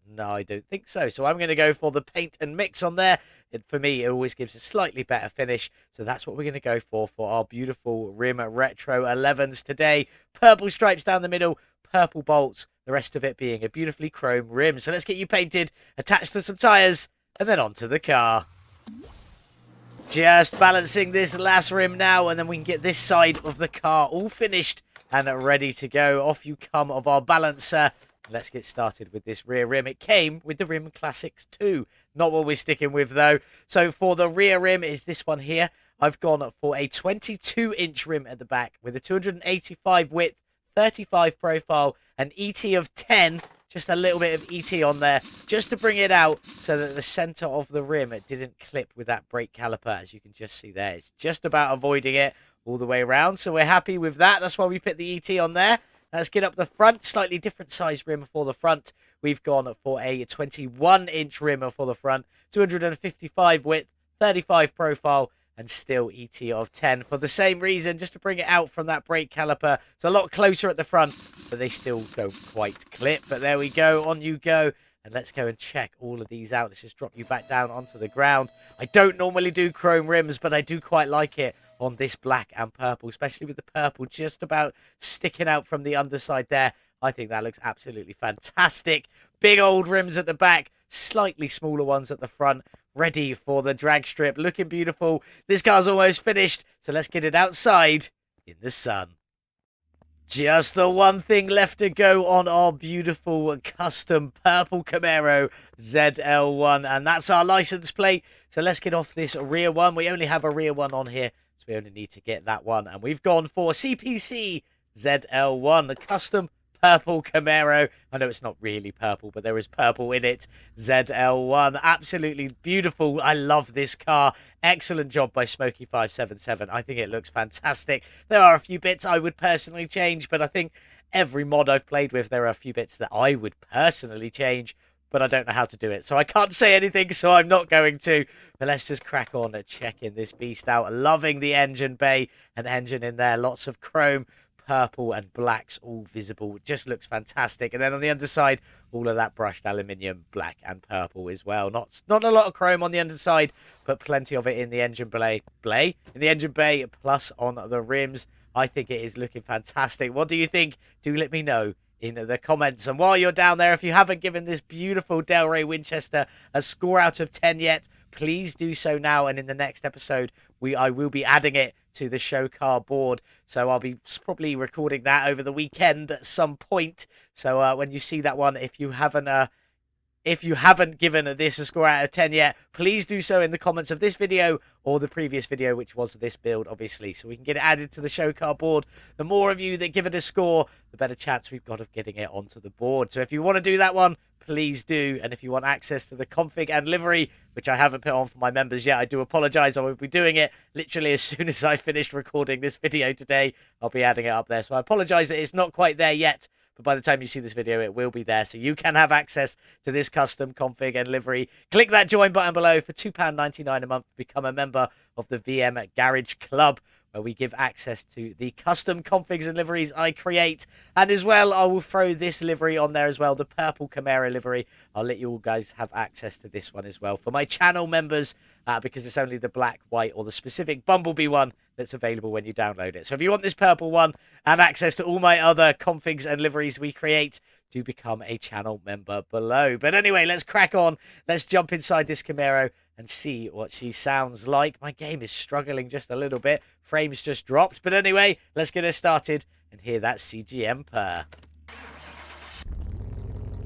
Speaker 1: No, I don't think so. So I'm going to go for the paint and mix on there. For me, it always gives a slightly better finish. So that's what we're going to go for our beautiful Rim Retro 11s today. Purple stripes down the middle, purple bolts, the rest of it being a beautifully chrome rim. So let's get you painted, attached to some tyres, and then onto the car. Just balancing this last rim now, and then we can get this side of the car all finished and ready to go. Off you come of our balancer. Let's get started with this rear rim. It came with the Rim Classics 2. Not what we're sticking with, though. So for the rear rim is this one here. I've gone for a 22-inch rim at the back with a 285 width, 35 profile, an ET of 10. Just a little bit of ET on there, just to bring it out so that the center of the rim, it didn't clip with that brake caliper, as you can just see there. It's just about avoiding it all the way around. So we're happy with that. That's why we put the ET on there. Let's get up the front. Slightly different size rim for the front. We've gone for a 21-inch rim for the front. 255 width, 35 profile, and still ET of 10. For the same reason, just to bring it out from that brake caliper. It's a lot closer at the front, but they still don't quite clip. But there we go. On you go. And let's go and check all of these out. Let's just drop you back down onto the ground. I don't normally do chrome rims, but I do quite like it on this black and purple, especially with the purple just about sticking out from the underside there. I think that looks absolutely fantastic. Big old rims at the back, slightly smaller ones at the front, ready for the drag strip. Looking beautiful. This car's almost finished, so let's get it outside in the sun. Just the one thing left to go on our beautiful custom purple Camaro ZL1, and that's our license plate. So let's get off this rear one. We only have a rear one on here, so we only need to get that one. And we've gone for CPC ZL1, the custom purple Camaro. I know it's not really purple, but there is purple in it. ZL1, absolutely beautiful. I love this car. Excellent job by Smokey577. I think it looks fantastic. There are a few bits I would personally change, but I think every mod I've played with, there are a few bits that I would personally change, but I don't know how to do it. So I can't say anything, so I'm not going to. But let's just crack on and checking this beast out. Loving the engine bay and engine in there. Lots of chrome, purple and blacks all visible. It just looks fantastic. And then on the underside, all of that brushed aluminium, black and purple as well. Not a lot of chrome on the underside, but plenty of it in the engine in the engine bay, plus on the rims. I think it is looking fantastic. What do you think? Do let me know in the comments. And while you're down there, if you haven't given this beautiful Delray Winchester a score out of 10 yet, please do so now. And in the next episode, I will be adding it to the show car board. So I'll be probably recording that over the weekend at some point. So when you see that one, if you haven't given this a score out of 10 yet, please do so in the comments of this video or the previous video, which was this build, obviously, so we can get it added to the show car board. The more of you that give it a score, the better chance we've got of getting it onto the board. So if you want to do that one, please do. And if you want access to the config and livery, which I haven't put on for my members yet, I do apologize. I will be doing it literally as soon as I finished recording this video today. I'll be adding it up there. So I apologize that it's not quite there yet, but by the time you see this video, it will be there. So you can have access to this custom config and livery. Click that join button below for £2.99 a month to become a member of the VM Garage Club, where we give access to the custom configs and liveries I create. And as well, I will throw this livery on there as well, the purple Camaro livery. I'll let you all guys have access to this one as well for my channel members, because it's only the black, white, or the specific Bumblebee one that's available when you download it. So if you want this purple one and access to all my other configs and liveries we create, do become a channel member below. But anyway, let's crack on. Let's jump inside this Camaro and see what she sounds like. My game is struggling just a little bit. Frames just dropped. But anyway, let's get her started and hear that CGM purr.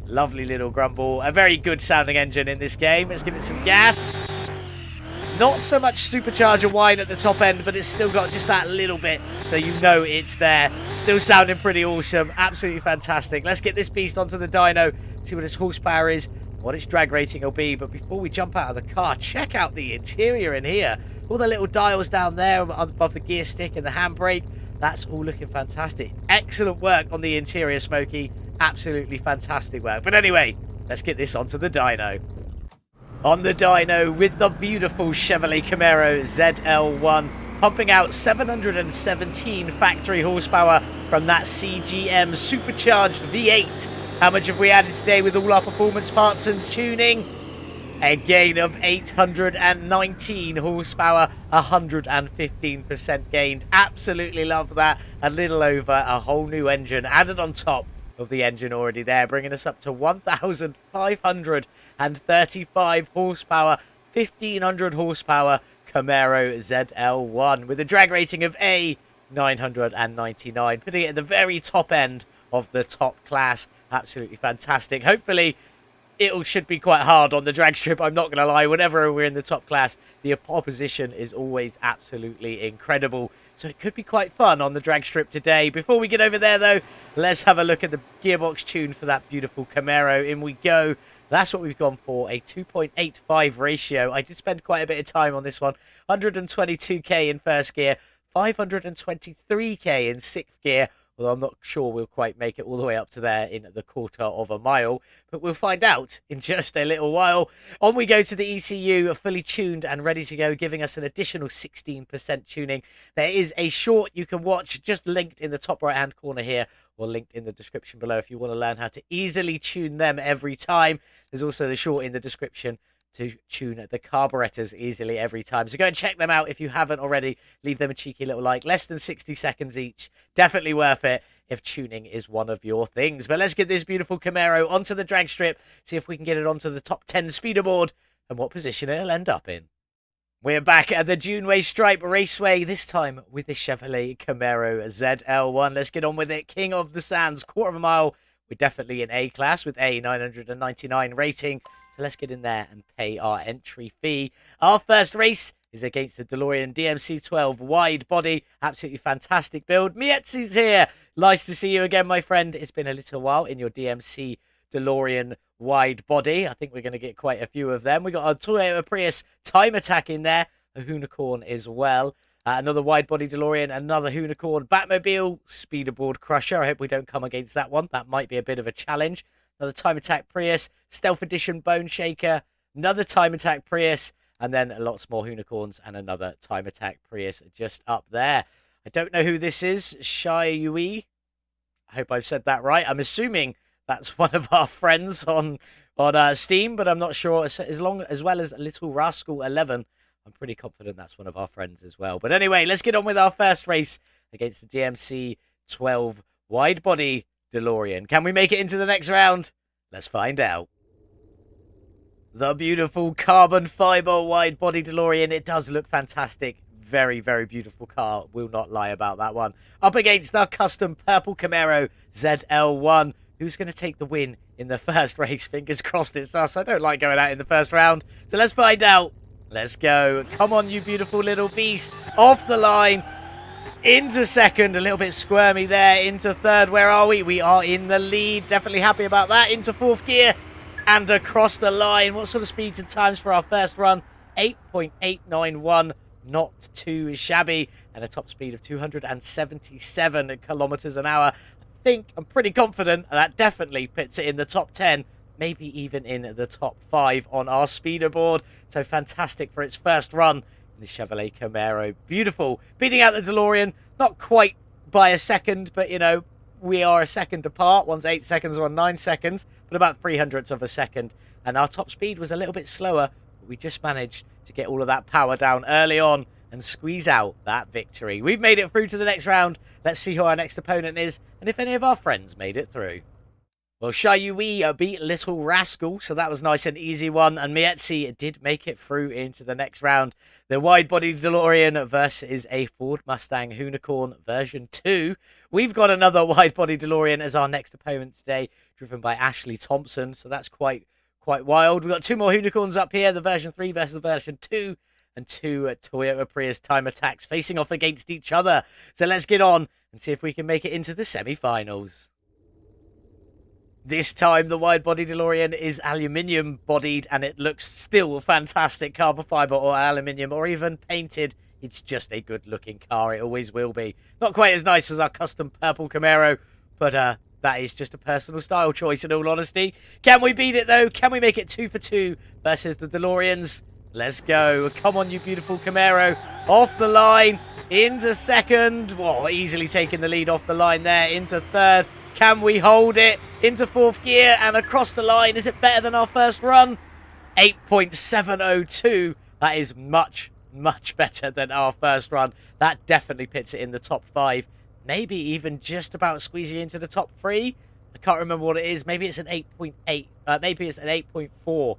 Speaker 1: Lovely little grumble. A very good sounding engine in this game. Let's give it some gas. Not so much supercharger whine at the top end, but it's still got just that little bit, so you know it's there. Still sounding pretty awesome. Absolutely fantastic. Let's get this beast onto the dyno, see what its horsepower is, what its drag rating will be. But before we jump out of the car, check out the interior in here. All the little dials down there above the gear stick and the handbrake. That's all looking fantastic. Excellent work on the interior, Smokey. Absolutely fantastic work. But anyway, let's get this onto the dyno. on the dyno with the beautiful Chevrolet Camaro ZL1, pumping out 717 factory horsepower from that CGM Supercharged V8. How much have we added today with all our performance parts and tuning? A gain of 819 horsepower, 115% gained. Absolutely love that. A little over a whole new engine added on top of the engine already there, bringing us up to 1,535 horsepower, 1,500 horsepower Camaro ZL1 with a drag rating of A 999, putting it at the very top end of the top class. Absolutely fantastic. Hopefully it should be quite hard on the drag strip, I'm not going to lie. Whenever we're in the top class, the opposition is always absolutely incredible. So it could be quite fun on the drag strip today. Before we get over there, though, let's have a look at the gearbox tune for that beautiful Camaro. In we go. That's what we've gone for, a 2.85 ratio. I did spend quite a bit of time on this one. 122k in first gear, 523k in sixth gear. Although I'm not sure we'll quite make it all the way up to there in the quarter of a mile. But we'll find out in just a little while. On we go to the ECU, fully tuned and ready to go, giving us an additional 16% tuning. There is a short you can watch, just linked in the top right-hand corner here, or linked in the description below if you want to learn how to easily tune them every time. There's also the short in the description to tune the carburetors easily every time. So go and check them out if you haven't already. Leave them a cheeky little like. Less than 60 seconds each. Definitely worth it if tuning is one of your things. But let's get this beautiful Camaro onto the drag strip. See if we can get it onto the top 10 speeder board and what position it'll end up in. We're back at the Juneway Stripe Raceway, this time with the Chevrolet Camaro ZL1. Let's get on with it. King of the Sands, quarter of a mile. We're definitely in A class with a 999 rating. So let's get in there and pay our entry fee. Our first race is against the DeLorean DMC-12 wide body. Absolutely fantastic build. Mietzi's here. Nice to see you again, my friend. It's been a little while in your DMC DeLorean wide body. I think we're going to get quite a few of them. We got a Toyota Prius Time Attack in there, a Unicorn as well. Another wide body DeLorean, another Unicorn, Batmobile, Speederboard Crusher. I hope we don't come against that one. That might be a bit of a challenge. Another Time Attack Prius, Stealth Edition Bone Shaker, another Time Attack Prius, and then lots more Unicorns and another Time Attack Prius just up there. I don't know who this is. Shai Yui. I hope I've said that right. I'm assuming that's one of our friends on Steam, but I'm not sure. As well as Little Rascal 11. I'm pretty confident that's one of our friends as well. But anyway, let's get on with our first race against the DMC 12 wide body DeLorean. Can we make it into the next round? Let's find out. The beautiful carbon fiber wide body DeLorean. It does look fantastic. Very, very beautiful car. Will not lie about that one. Up against our custom purple Camaro ZL1. Who's going to take the win in the first race? Fingers crossed it's us. I don't like going out in the first round. So let's find out. Let's go. Come on, you beautiful little beast. Off the line. Into second. A little bit squirmy there. Into third. Where are we? We are in the lead. Definitely happy about that. Into fourth gear. And across the line. What sort of speeds and times for our first run? 8.891. Not too shabby. And a top speed of 277 kilometers an hour. I'm pretty confident that definitely puts it in the top 10. Maybe even in the top 5 on our speeder board. So fantastic for its first run in the Chevrolet Camaro. Beautiful. Beating out the DeLorean. Not quite by a second, but, you know, we are a second apart. One's 8 seconds, one 9 seconds. But about 300ths of a second. And our top speed was a little bit slower. But we just managed to get all of that power down early on and squeeze out that victory. We've made it through to the next round. Let's see who our next opponent is. And if any of our friends made it through. Well, Shai Yui beat Little Rascal, so that was nice and easy one. And Mietzi did make it through into the next round. The wide-body DeLorean versus a Ford Mustang Unicorn version 2. We've got another wide-body DeLorean as our next opponent today, driven by Ashley Thompson. So that's quite wild. We've got 2 more Unicorns up here, the version 3 versus the version 2. And 2 Toyota Prius Time Attacks facing off against each other. So let's get on and see if we can make it into the semi-finals. This time, the wide-body DeLorean is aluminium-bodied, and it looks still fantastic. Carbon fiber or aluminium, or even painted. It's just a good-looking car. It always will be. Not quite as nice as our custom purple Camaro, but That is just a personal style choice, in all honesty. Can we beat it, though? Can we make it 2 for 2 versus the DeLoreans? Let's go. Come on, you beautiful Camaro. Off the line. Into second. Whoa, easily taking the lead off the line there. Into third. Can we hold it? Into fourth gear and across the line. Is it better than our first run? 8.702. That is much, much better than our first run. That definitely puts it in the top 5. Maybe even just about squeezing into the top 3. I can't remember what it is. Maybe it's an 8.8. Maybe it's an 8.4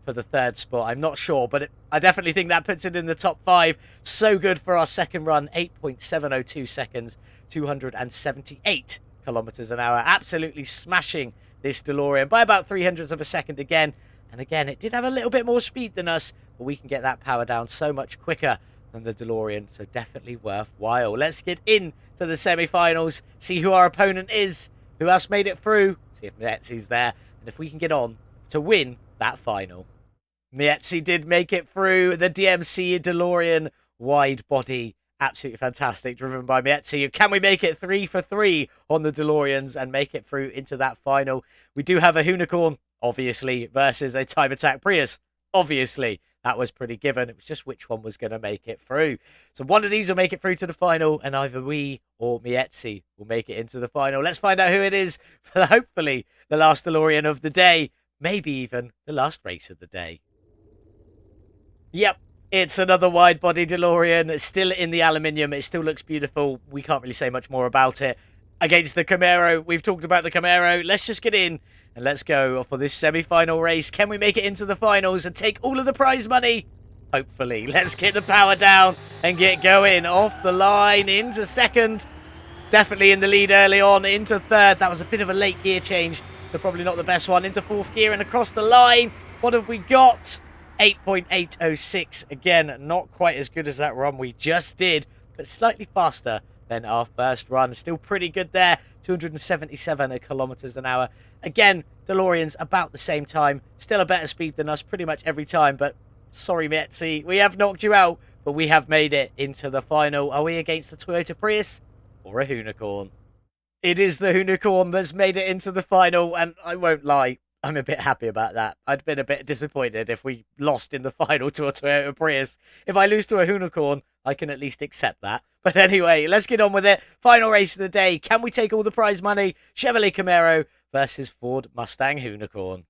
Speaker 1: for the third spot. I'm not sure, but I definitely think that puts it in the top 5. So good for our second run. 8.702 seconds, 278 kilometers an hour. Absolutely smashing this DeLorean by about 300ths of a second again. And again, it did have a little bit more speed than us, but we can get that power down so much quicker than the DeLorean, so definitely worthwhile. Let's get into the semi-finals, see who our opponent is, who else made it through, see if Mietzi's there, and if we can get on to win that final. Mietzi did make it through. The DMC DeLorean wide body, absolutely fantastic, driven by Mietzi. Can we make it 3 for 3 on the DeLoreans and make it through into that final? We do have a unicorn, obviously, versus a time attack Prius, obviously. That was pretty given. It was just which one was going to make it through. So one of these will make it through to the final, and either we or Mietzi will make it into the final. Let's find out who it is for hopefully the last DeLorean of the day. Maybe even the last race of the day. Yep, it's another wide-body DeLorean. It's still in the aluminium. It still looks beautiful. We can't really say much more about it. Against the Camaro, we've talked about the Camaro. Let's just get in. And let's go for this semi-final race. Can we make it into the finals and take all of the prize money? Hopefully. Let's get the power down and get going. Off the line, into second. Definitely in the lead early on, into third. That was a bit of a late gear change, so probably not the best one. Into fourth gear and across the line. What have we got? 8.806. Again, not quite as good as that run we just did, but slightly faster than our first run. Still pretty good there. 277 kilometers an hour. Again, DeLoreans about the same time. Still a better speed than us pretty much every time. But sorry, Mietzi, we have knocked you out, but we have made it into the final. Are we against the Toyota Prius or a unicorn? It is the unicorn that's made it into the final, and I won't lie, I'm a bit happy about that. I'd been a bit disappointed if we lost in the final to a Toyota Prius. If I lose to a unicorn, I can at least accept that. But anyway, let's get on with it. Final race of the day. Can we take all the prize money? Chevrolet Camaro versus Ford Mustang Unicorn.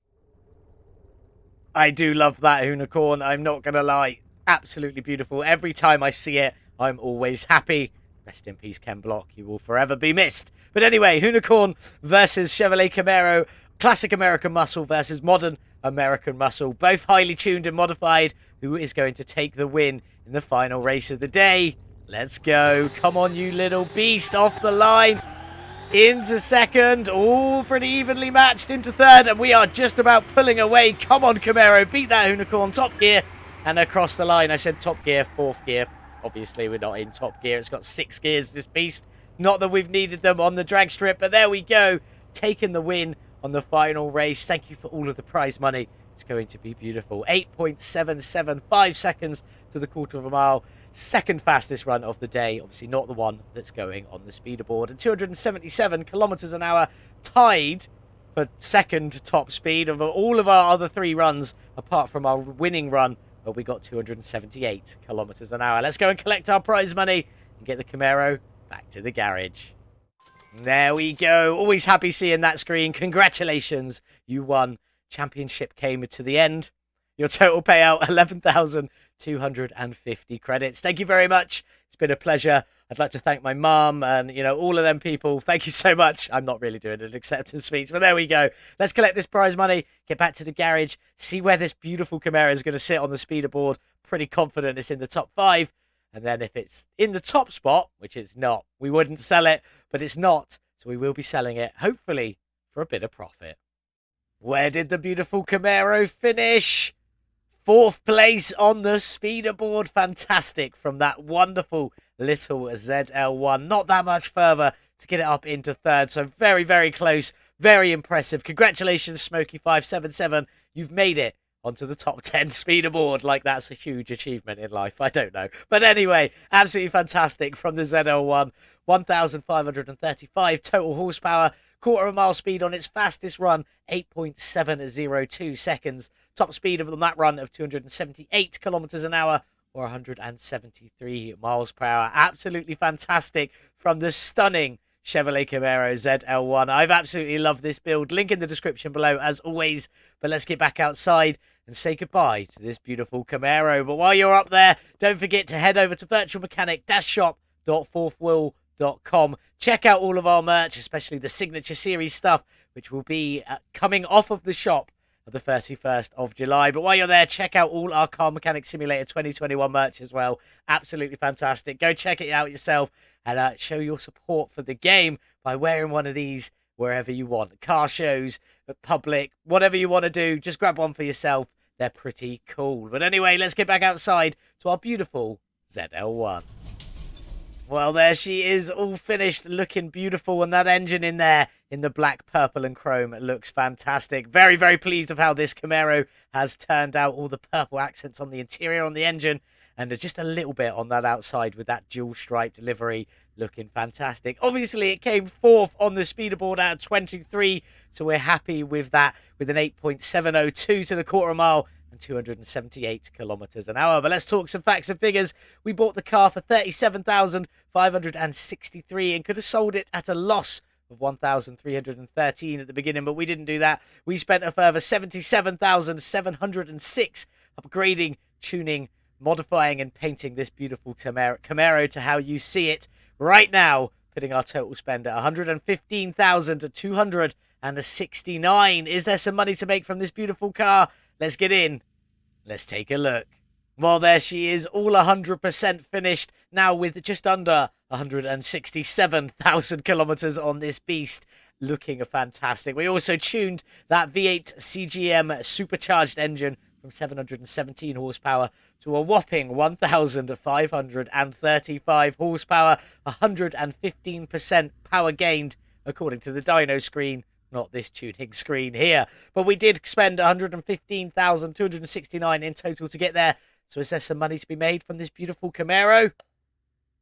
Speaker 1: I do love that unicorn. I'm not going to lie. Absolutely beautiful. Every time I see it, I'm always happy. Rest in peace, Ken Block. You will forever be missed. But anyway, unicorn versus Chevrolet Camaro. Classic American muscle versus modern American muscle. Both highly tuned and modified. Who is going to take the win in the final race of the day? Let's go. Come on, you little beast. Off the line. Into second. All pretty evenly matched into third. And we are just about pulling away. Come on, Camaro. Beat that unicorn. Top gear. And across the line. I said top gear, fourth gear. Obviously, we're not in top gear. It's got 6 gears, this beast. Not that we've needed them on the drag strip. But there we go. Taking the win on the final race. Thank you for all of the prize money. It's going to be beautiful. 8.775 seconds to the quarter of a mile. Second fastest run of the day. Obviously not the one that's going on the speeder board. And 277 kilometers an hour, tied for second top speed of all of our other 3 runs, apart from our winning run, where we got 278 kilometers an hour. Let's go and collect our prize money and get the Camaro back to the garage. There we go. Always happy seeing that screen. Congratulations. You won. Championship came to the end. Your total payout, 11,250 credits. Thank you very much. It's been a pleasure. I'd like to thank my mum and, you know, all of them people. Thank you so much. I'm not really doing an acceptance speech, but there we go. Let's collect this prize money, get back to the garage, see where this beautiful Camaro is going to sit on the speeder board. Pretty confident it's in the top 5. And then if it's in the top spot, which it's not, we wouldn't sell it, but it's not. So we will be selling it, hopefully, for a bit of profit. Where did the beautiful Camaro finish? 4th place on the speeder board. Fantastic from that wonderful little ZL1. Not that much further to get it up into 3rd. So very, very close. Very impressive. Congratulations, Smokey577. You've made it onto the top 10 speeder board. Like, that's a huge achievement in life. I don't know. But anyway, absolutely fantastic from the ZL1. 1,535 total horsepower, quarter of a mile speed on its fastest run, 8.702 seconds. Top speed of that run of 278 kilometers an hour, or 173 miles per hour. Absolutely fantastic from the stunning Chevrolet Camaro ZL1. I've absolutely loved this build. Link in the description below as always. But let's get back outside and say goodbye to this beautiful Camaro. But while you're up there, don't forget to head over to virtualmechanic-shop.fourthwheel.com. Check out all of our merch, especially the Signature Series stuff, which will be coming off of the shop of the 31st of July. But while you're there, check out all our Car Mechanic Simulator 2021 merch as well. Absolutely fantastic. Go check it out yourself and show your support for the game by wearing one of these wherever you want. Car shows, public, whatever you want to do, just grab one for yourself. They're pretty cool. But anyway, let's get back outside to our beautiful ZL1. Well, there she is, all finished, looking beautiful, and that engine in there in the black, purple and chrome looks fantastic. Very, very pleased of how this Camaro has turned out. All the purple accents on the interior on the engine, and just a little bit on that outside with that dual striped livery looking fantastic. Obviously, it came fourth on the speeder board out of 23, so we're happy with that, with an 8.702 to the quarter mile, 278 kilometers an hour. But let's talk some facts and figures. We bought the car for 37,563 and could have sold it at a loss of 1,313 at the beginning, but we didn't do that. We spent a further 77,706 upgrading, tuning, modifying and painting this beautiful Camaro to how you see it right now, putting our total spend at 115,269. Is there some money to make from this beautiful car? Let's get in. Let's take a look. Well, there she is, all 100% finished, now with just under 167,000 kilometers on this beast. Looking fantastic. We also tuned that V8 CGM supercharged engine from 717 horsepower to a whopping 1,535 horsepower, 115% power gained, according to the dyno screen. Not this tuning screen here. But we did spend 115,269 in total to get there. So is there some money to be made from this beautiful Camaro?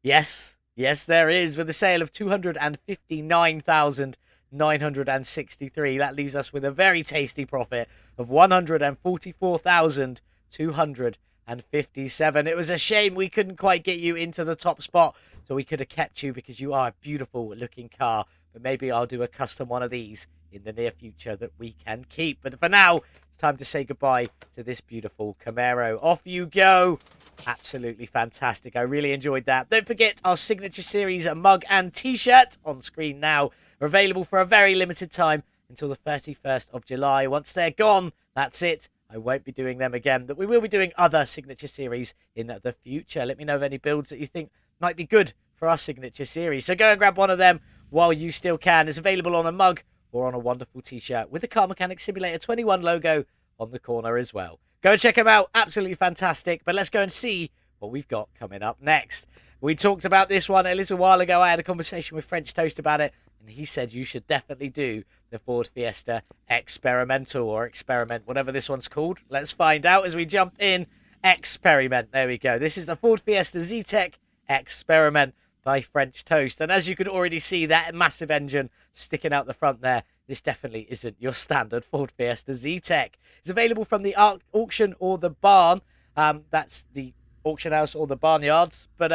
Speaker 1: Yes. Yes, there is. With a sale of 259,963. That leaves us with a very tasty profit of 144,257. It was a shame we couldn't quite get you into the top spot. So we could have kept you because you are a beautiful looking car. But maybe I'll do a custom one of these in the near future that we can keep. But for now, it's time to say goodbye to this beautiful Camaro. Off you go. Absolutely fantastic. I really enjoyed that. Don't forget our Signature Series mug and t-shirt on screen now are available for a very limited time until the 31st of July. Once they're gone, that's it. I won't be doing them again, but we will be doing other Signature Series in the future. Let me know of any builds that you think might be good for our Signature Series. So go and grab one of them while you still can. It's available on a mug or on a wonderful t-shirt with the Car Mechanic Simulator 21 logo on the corner as well. Go and check them out. Absolutely fantastic. But let's go and see what we've got coming up next. We talked about this one a little while ago. I had a conversation with French Toast about it, and he said you should definitely do the Ford Fiesta Experimental, or Experiment, whatever this one's called. Let's find out as we jump in. Experiment. There we go. This is the Ford Fiesta Z-Tech Experiment by French Toast. And as you can already see, that massive engine sticking out the front there, this definitely isn't your standard Ford Fiesta Z-Tech. It's available from the auction or the barn. That's the auction house or the barnyards. But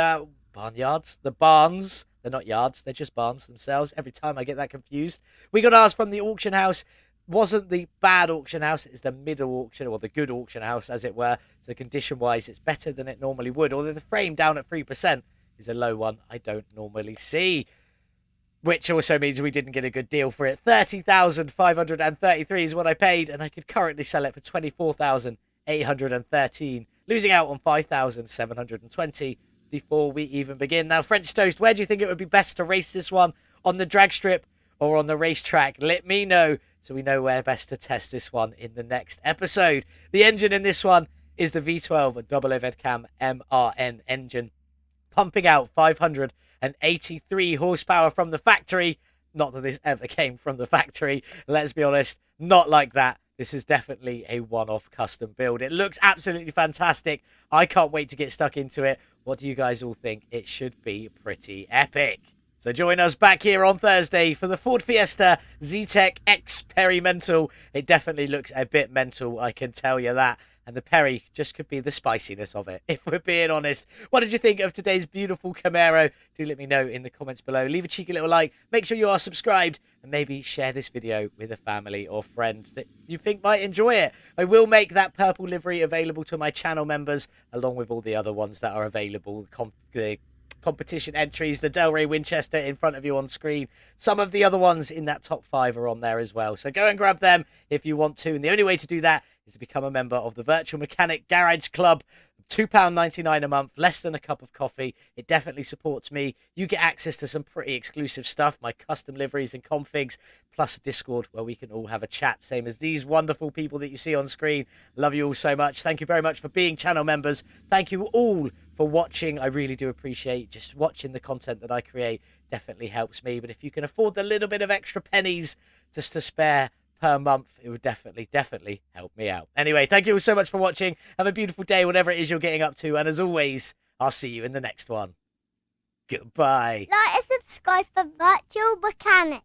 Speaker 1: barnyards? The barns. They're not yards. They're just barns themselves. Every time I get that confused. We got ours from the auction house. Wasn't the bad auction house. It's the middle auction, or the good auction house, as it were. So condition-wise, it's better than it normally would. Although the frame down at 3% is a low one I don't normally see, which also means we didn't get a good deal for it. 30,533 is what I paid, and I could currently sell it for 24,813, losing out on 5,720 before we even begin. Now, French Toast, where do you think it would be best to race this one? On the drag strip or on the racetrack? Let me know so we know where best to test this one in the next episode. The engine in this one is the V12 double overhead cam MRN engine, pumping out 583 horsepower from the factory. Not that this ever came from the factory. Let's be honest, not like that. This is definitely a one-off custom build. It looks absolutely fantastic. I can't wait to get stuck into it. What do you guys all think? It should be pretty epic. So join us back here on Thursday for the Ford Fiesta Z-Tech Experimental. It definitely looks a bit mental, I can tell you that. And the Perry just could be the spiciness of it, if we're being honest. What did you think of today's beautiful Camaro? Do let me know in the comments below. Leave a cheeky little like. Make sure you are subscribed. And maybe share this video with a family or friends that you think might enjoy it. I will make that purple livery available to my channel members, along with all the other ones that are available. The competition entries, the Delray Winchester in front of you on screen. Some of the other ones in that top 5 are on there as well. So go and grab them if you want to. And the only way to do that is to become a member of the Virtual Mechanic Garage Club. £2.99 a month, less than a cup of coffee. It definitely supports me. You get access to some pretty exclusive stuff, my custom liveries and configs, plus a Discord where we can all have a chat, same as these wonderful people that you see on screen. Love you all so much. Thank you very much for being channel members. Thank you all for watching. I really do appreciate just watching the content that I create. Definitely helps me. But if you can afford the little bit of extra pennies just to spare per month, it would definitely help me out. Anyway, thank you all so much for watching. Have a beautiful day, whatever it is you're getting up to. And as always, I'll see you in the next one. Goodbye.
Speaker 2: Like and subscribe for Virtual Mechanic.